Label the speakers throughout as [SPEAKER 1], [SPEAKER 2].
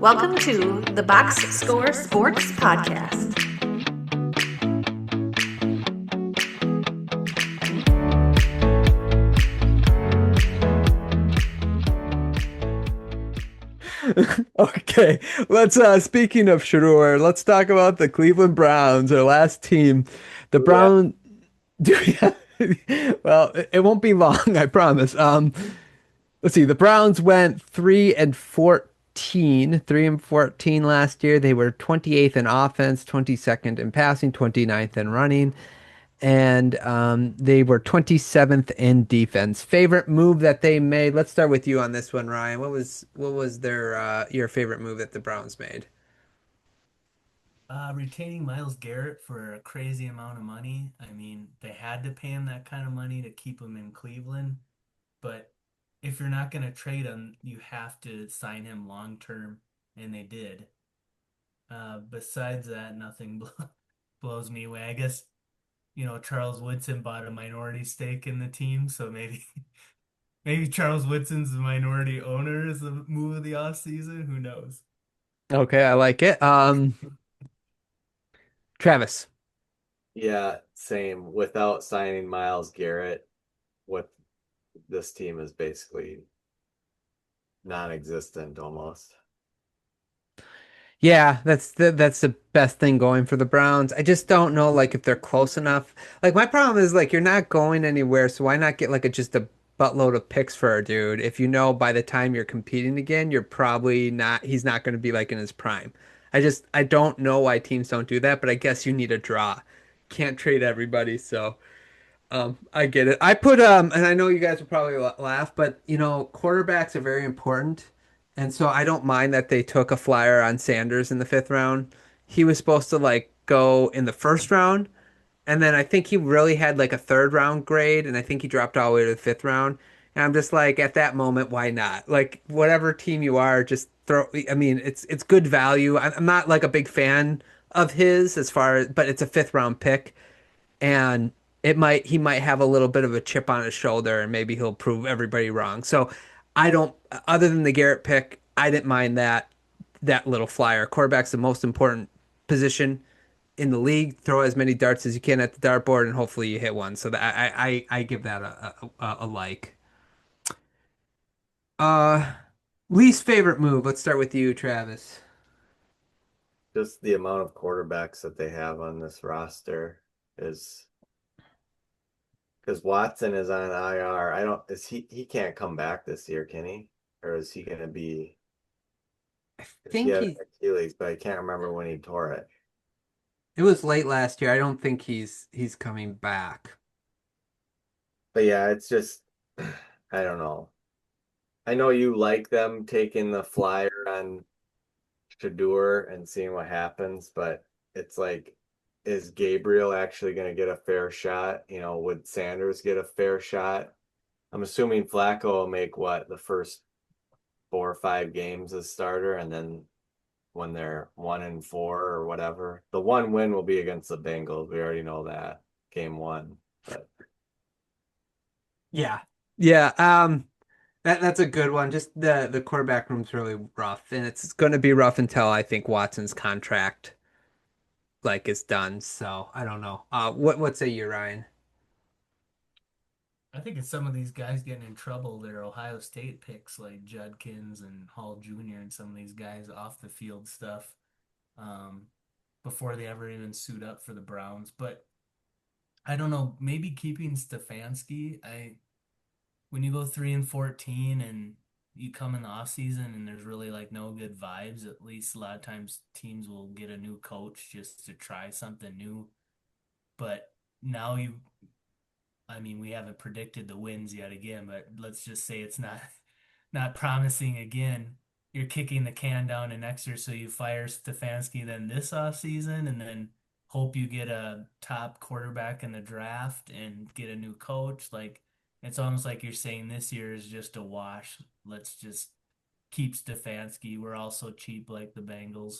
[SPEAKER 1] Welcome to the Box Score Sports Podcast.
[SPEAKER 2] Okay, let's speaking of Shador, let's talk about the Cleveland Browns, our last team. The
[SPEAKER 3] Yeah.
[SPEAKER 2] Brown do well, it won't be long, I promise. Let's see. The Browns went 3-14, 3-14 last year. They were 28th in offense, 22nd in passing, 29th in running, and they were 27th in defense. Favorite move that they made? Let's start with you on this one, Ryan. What was their your favorite move that the Browns made?
[SPEAKER 4] Retaining Miles Garrett for a crazy amount of money. I mean, they had to pay him that kind of money to keep him in Cleveland, but if you're not going to trade him, you have to sign him long term, and they did. Besides that, nothing blows me away. I guess, Charles Woodson bought a minority stake in the team, so maybe maybe Charles Woodson's the minority owner is the move of the offseason. Who knows?
[SPEAKER 2] Okay, I like it. Travis.
[SPEAKER 3] Yeah, same. Without signing Miles Garrett, what this team is basically non-existent almost.
[SPEAKER 2] Yeah, that's the best thing going for the Browns. I just don't know like if they're close enough. Like my problem is like you're not going anywhere, so why not get like just a buttload of picks for a dude if you know by the time you're competing again, you're probably not he's not going to be like in his prime. I don't know why teams don't do that, but I guess you need a draw. Can't trade everybody, so I get it. I put and I know you guys will probably laugh, but quarterbacks are very important, and so I don't mind that they took a flyer on Sanders in the fifth round. He was supposed to like go in the first round, and then I think he really had like a third round grade, and I think he dropped all the way to the fifth round. And I'm just like, at that moment, why not? Like whatever team you are, just throw. I mean, it's good value. I'm not like a big fan of his as far as, but it's a fifth round pick and he might have a little bit of a chip on his shoulder and maybe he'll prove everybody wrong. So I don't other than the Garrett pick, I didn't mind that little flyer. Quarterback's the most important position in the league. Throw as many darts as you can at the dartboard and hopefully you hit one. So that I give that a like. Uh Least favorite move. Let's start with you, Travis.
[SPEAKER 3] Just the amount of quarterbacks that they have on this roster is because Watson is on IR. I don't is he can't come back this year, can he? Or is he gonna be
[SPEAKER 2] I
[SPEAKER 3] because he
[SPEAKER 2] think
[SPEAKER 3] had
[SPEAKER 2] he
[SPEAKER 3] Achilles, but I can't remember when he tore it.
[SPEAKER 2] it was late last year. I don't think he's coming back.
[SPEAKER 3] But yeah, it's just I don't know. I know you like them taking the flyer on Shadur and seeing what happens, but it's like, is Gabriel actually going to get a fair shot? Would Sanders get a fair shot? I'm assuming Flacco will make what the first 4 or 5 games as starter, and then when they're 1-4 or whatever, the one win will be against the Bengals. We already know that game one, but
[SPEAKER 2] Yeah. Yeah. That's a good one. Just the quarterback room's really rough, and it's going to be rough until I think Watson's contract like is done. So I don't know. What say you, Ryan?
[SPEAKER 4] I think it's some of these guys getting in trouble. They're Ohio State picks like Judkins and Hall Jr. and some of these guys off the field stuff um, before they ever even suit up for the Browns. But I don't know, maybe keeping Stefanski. When you go 3-14 and you come in the off season and there's really like no good vibes, at least a lot of times teams will get a new coach just to try something new. But now I mean, we haven't predicted the wins yet again, but let's just say it's not promising again. You're kicking the can down to next year, so you fire Stefanski then this off season, and then hope you get a top quarterback in the draft and get a new coach. Like it's almost like you're saying this year is just a wash. Let's just keep Stefanski. We're also cheap like the Bengals.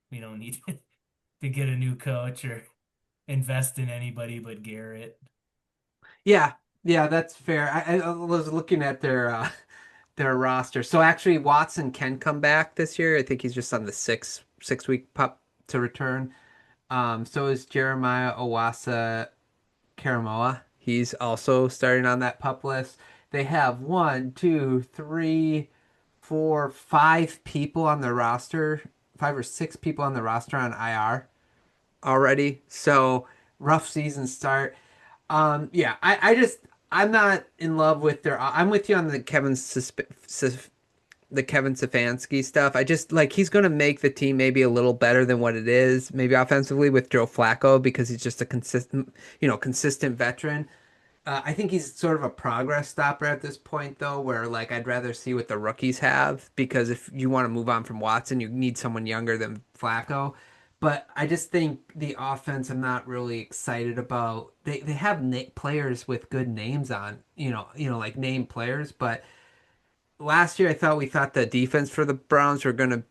[SPEAKER 4] We don't need to get a new coach or invest in anybody but Garrett.
[SPEAKER 2] Yeah, yeah, that's fair. I was looking at their roster. So actually, Watson can come back this year. I think he's just on the six week pup to return. So is Jeremiah Owasa Karamoa. He's also starting on that pup list. They have one, two, three, four, five people on the roster, five or six people on the roster on IR already. So rough season start. Yeah, I'm not in love with their. I'm with you on the the Kevin Stefanski stuff. I just like he's going to make the team maybe a little better than what it is, maybe offensively with Joe Flacco because he's just a consistent veteran. I think he's sort of a progress stopper at this point, though, where like I'd rather see what the rookies have because if you want to move on from Watson, you need someone younger than Flacco. But I just think the offense, I'm not really excited about. They have players with good names on, like name players, but last year I thought we thought the defense for the Browns were gonna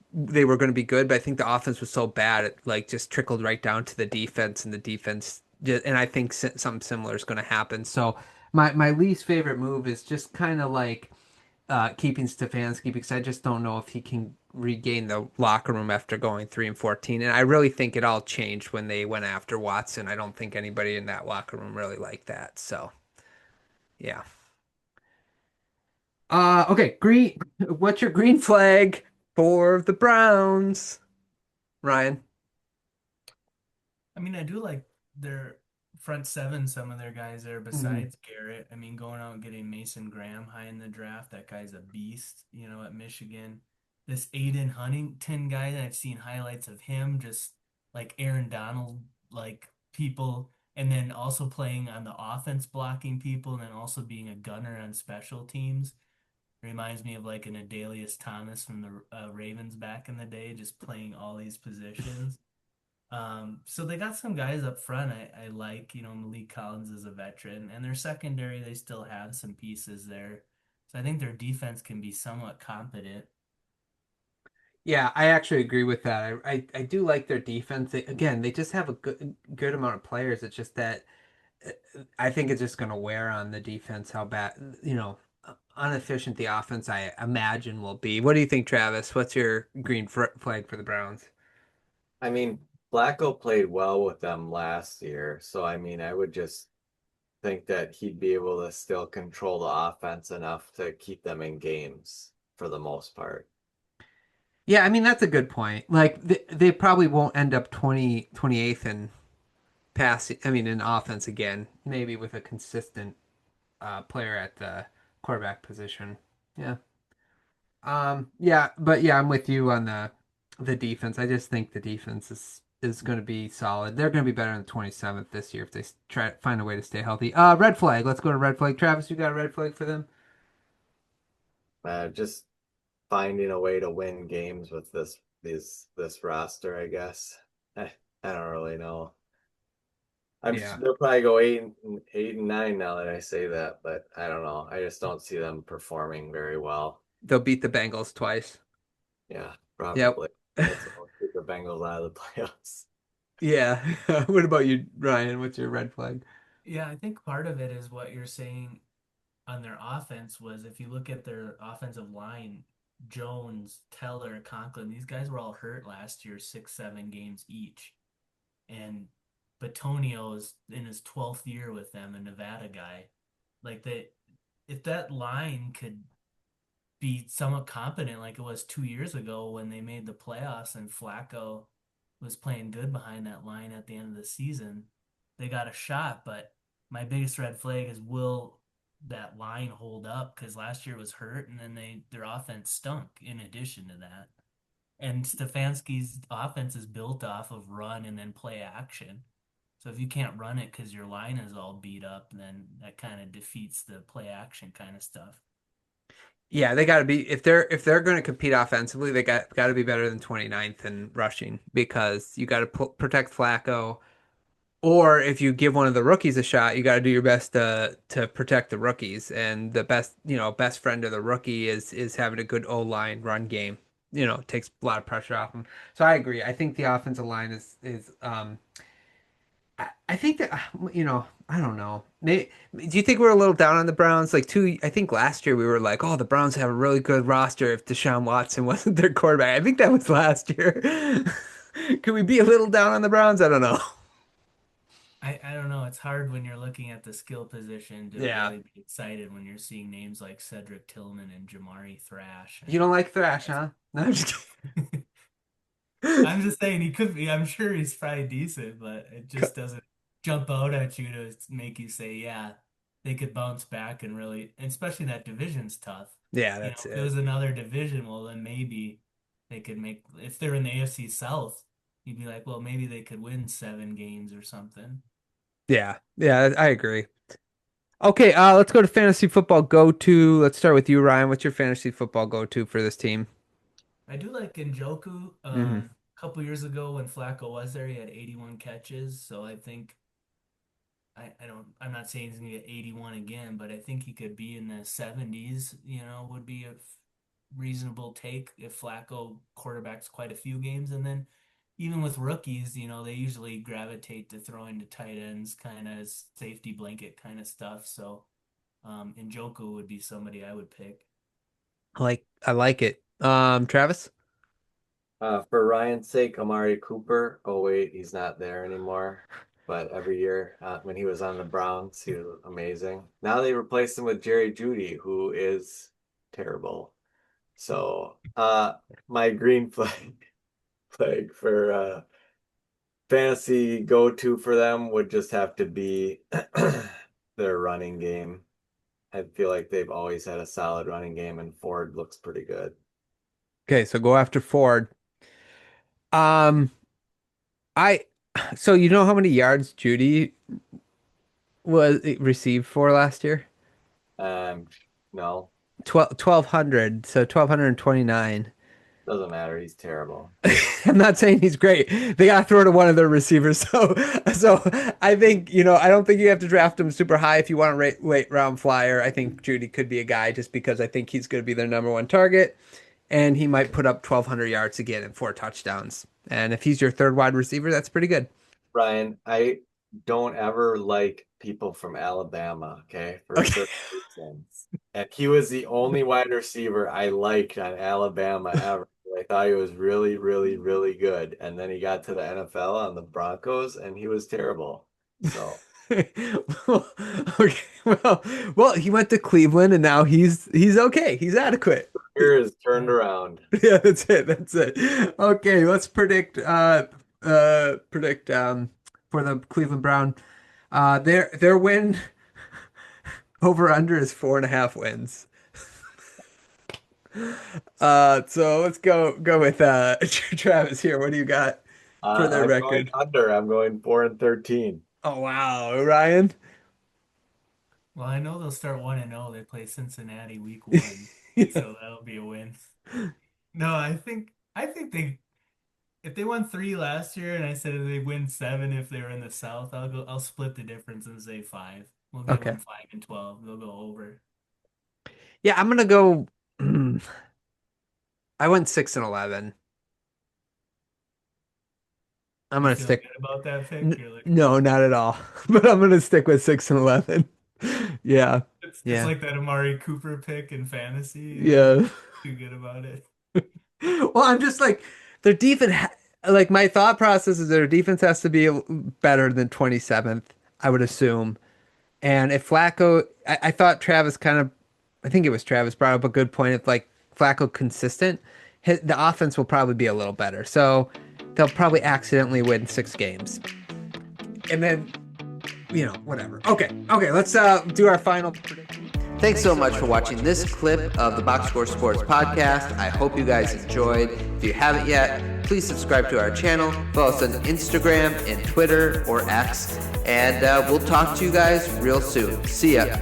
[SPEAKER 2] be good, but I think the offense was so bad it like just trickled right down to the defense and the defense and I think something similar is gonna happen. So my least favorite move is just kind of like keeping Stefanski because I just don't know if he can regain the locker room after going 3-14. And I really think it all changed when they went after Watson. I don't think anybody in that locker room really liked that. So yeah. Okay, green. What's your green flag for the Browns, Ryan?
[SPEAKER 4] I mean, I do like their front seven, some of their guys there
[SPEAKER 2] Mhm.
[SPEAKER 4] besides Garrett. I mean, going out and getting Mason Graham high in the draft, that guy's a beast, at Michigan. This Aiden Huntington guy, I've seen highlights of him, just like Aaron Donald, like people, and then also playing on the offense, blocking people, and then also being a gunner on special teams. Reminds me of like an Adalius Thomas from the Ravens back in the day, just playing all these positions. So they got some guys up front I like, Malik Collins is a veteran, and their secondary, they still have some pieces there. So I think their defense can be somewhat competent.
[SPEAKER 2] Yeah, I actually agree with that. I do like their defense. Again, they just have a good amount of players. It's just that I think it's just going to wear on the defense how bad, inefficient the offense I imagine will be. What do you think, Travis? What's your green flag for the Browns?
[SPEAKER 3] I mean, Flacco played well with them last year, so I mean, I would just think that he'd be able to still control the offense enough to keep them in games for the most part.
[SPEAKER 2] Yeah, I mean that's a good point. Like they probably won't end up 28th in in offense again, maybe with a consistent player at the quarterback position. Yeah. Yeah, but yeah, I'm with you on the defense. I just think the defense is going to be solid. They're going to be better on the 27th this year if they try to find a way to stay healthy. Red flag. Let's go to red flag. Travis, you got a red flag for them?
[SPEAKER 3] Just finding a way to win games with this roster, I guess. I don't really know. I'm
[SPEAKER 2] Yeah.
[SPEAKER 3] sure they'll probably go 8-9 now that I say that, but I don't know. I just don't see them performing very well.
[SPEAKER 2] They'll beat the Bengals twice.
[SPEAKER 3] Yeah,
[SPEAKER 2] Yep.
[SPEAKER 3] probably. That's what keep the Bengals out of the playoffs.
[SPEAKER 2] Yeah. What about you, Ryan? What's your red flag?
[SPEAKER 4] Yeah, I think part of it is what you're saying on their offense was if you look at their offensive line, Jones, Teller, Conklin, these guys were all hurt last year, 6, 7 games each. And Batonio's in his 12th year with them, a Nevada guy. Like that, if that line could be somewhat competent like it was 2 years ago when they made the playoffs and Flacco was playing good behind that line at the end of the season, they got a shot. But my biggest red flag is will that line hold up? Because last year was hurt and then their offense stunk in addition to that. And Stefanski's offense is built off of run and then play action. So if you can't run it because your line is all beat up, then that kind of defeats the play action kind of stuff.
[SPEAKER 2] Yeah, they got to be if they're going to compete offensively, they got to be better than 29th in rushing because you got to protect Flacco. Or if you give one of the rookies a shot, you got to do your best to protect the rookies. And the best friend of the rookie is having a good O-line run game. Takes a lot of pressure off them. So I agree. I think the offensive line is I think that I don't know. Do you think we're a little down on the Browns? I think last year we were like, oh, the Browns have a really good roster if Deshaun Watson wasn't their quarterback. I think that was last year. Could we be a little down on the Browns? I don't know.
[SPEAKER 4] I don't know. It's hard when you're looking at the skill position to
[SPEAKER 2] Yeah.
[SPEAKER 4] really be excited when you're seeing names like Cedric Tillman and Jamari Thrash.
[SPEAKER 2] You don't like Thrash, huh? No, I'm just kidding.
[SPEAKER 4] I'm just saying he could be. I'm sure he's probably decent, but it just doesn't jump out at you to make you say, yeah, they could bounce back and really, and especially that division's tough.
[SPEAKER 2] Yeah,
[SPEAKER 4] You know,
[SPEAKER 2] that's
[SPEAKER 4] if it
[SPEAKER 2] it.
[SPEAKER 4] was another division, well, then maybe they could make, if they're in the AFC South, you'd be like, well, maybe they could win 7 games or something.
[SPEAKER 2] Yeah, yeah, I agree. Okay, let's go to fantasy football go-to. Let's start with you, Ryan. What's your fantasy football go-to for this team?
[SPEAKER 4] I do like Njoku.
[SPEAKER 2] Hmm.
[SPEAKER 4] A couple years ago when Flacco was there, he had 81 catches. So I think I'm not saying he's gonna get 81 again, but I think he could be in the 70s, would be a reasonable take if Flacco quarterbacks quite a few games. And then even with rookies, they usually gravitate to throwing to tight ends, kind of safety blanket kind of stuff. So Njoku would be somebody I would pick.
[SPEAKER 2] I like it. Travis?
[SPEAKER 3] For Ryan's sake, Amari Cooper. Oh wait, he's not there anymore. But every year when he was on the Browns, he was amazing. Now they replaced him with Jerry Jeudy, who is terrible. So my green flag for fantasy go-to for them would just have to be their running game. I feel like they've always had a solid running game, and Ford looks pretty good.
[SPEAKER 2] Okay, so go after Ford. Um, I so you know how many yards Judy was received for last year?
[SPEAKER 3] Um, no,
[SPEAKER 2] 1,200, so 1,229.
[SPEAKER 3] doesn't matter. He's terrible.
[SPEAKER 2] I'm not saying he's great. They got to throw to one of their receivers. So I think, I don't think you have to draft him super high if you want a late round flyer. I think Judy could be a guy just because I think he's going to be their number one target. And he might put up 1,200 yards again and 4 touchdowns. And if he's your third wide receiver, that's pretty good.
[SPEAKER 3] Ryan, I don't ever like people from Alabama, okay, for
[SPEAKER 2] Okay.
[SPEAKER 3] certain reasons. And he was the only wide receiver I liked on Alabama ever. I thought he was really, really, really good. And then he got to the NFL on the Broncos and he was terrible. So
[SPEAKER 2] Well, okay. Well, he went to Cleveland and now he's okay. He's adequate.
[SPEAKER 3] here is turned around.
[SPEAKER 2] Yeah, that's it. That's it. Okay, let's predict for the Cleveland Brown. Their win over under is 4.5 wins. So let's go with Travis here. What do you got for their
[SPEAKER 3] I'm going
[SPEAKER 2] record?
[SPEAKER 3] under. I'm going 4-13.
[SPEAKER 2] Oh wow, Ryan.
[SPEAKER 4] Well, I know they'll start 1-0. They play Cincinnati week 1,
[SPEAKER 2] Yeah.
[SPEAKER 4] so that'll be a win. No, I think they if they won 3 last year and I said if they win 7 if they were in the South, I'll split the difference and say 5. We'll give
[SPEAKER 2] Okay.
[SPEAKER 4] them 5-12. They'll go over.
[SPEAKER 2] Yeah, I'm gonna go. I went 6-11. I'm
[SPEAKER 4] You
[SPEAKER 2] gonna
[SPEAKER 4] feel
[SPEAKER 2] stick.
[SPEAKER 4] good about that pick? You're like,
[SPEAKER 2] No, not at all. But I'm gonna stick with 6-11. Yeah,
[SPEAKER 4] it's
[SPEAKER 2] yeah,
[SPEAKER 4] like that Amari Cooper pick in fantasy.
[SPEAKER 2] yeah.
[SPEAKER 4] Too good about it.
[SPEAKER 2] Well, I'm just like their defense. Like my thought process is their defense has to be better than 27th, I would assume. And if Flacco, I thought Travis I think it was Travis brought up a good point. If like Flacco consistent, the offense will probably be a little better. So they'll probably accidentally win 6 games. And then, whatever. Okay, let's do our final prediction. Thanks so much for watching this clip of the Box Score Sports Podcast. I hope you guys enjoyed. If you haven't yet, please subscribe to our channel. Follow us on Instagram and Twitter or X. And we'll talk to you guys real soon. See ya.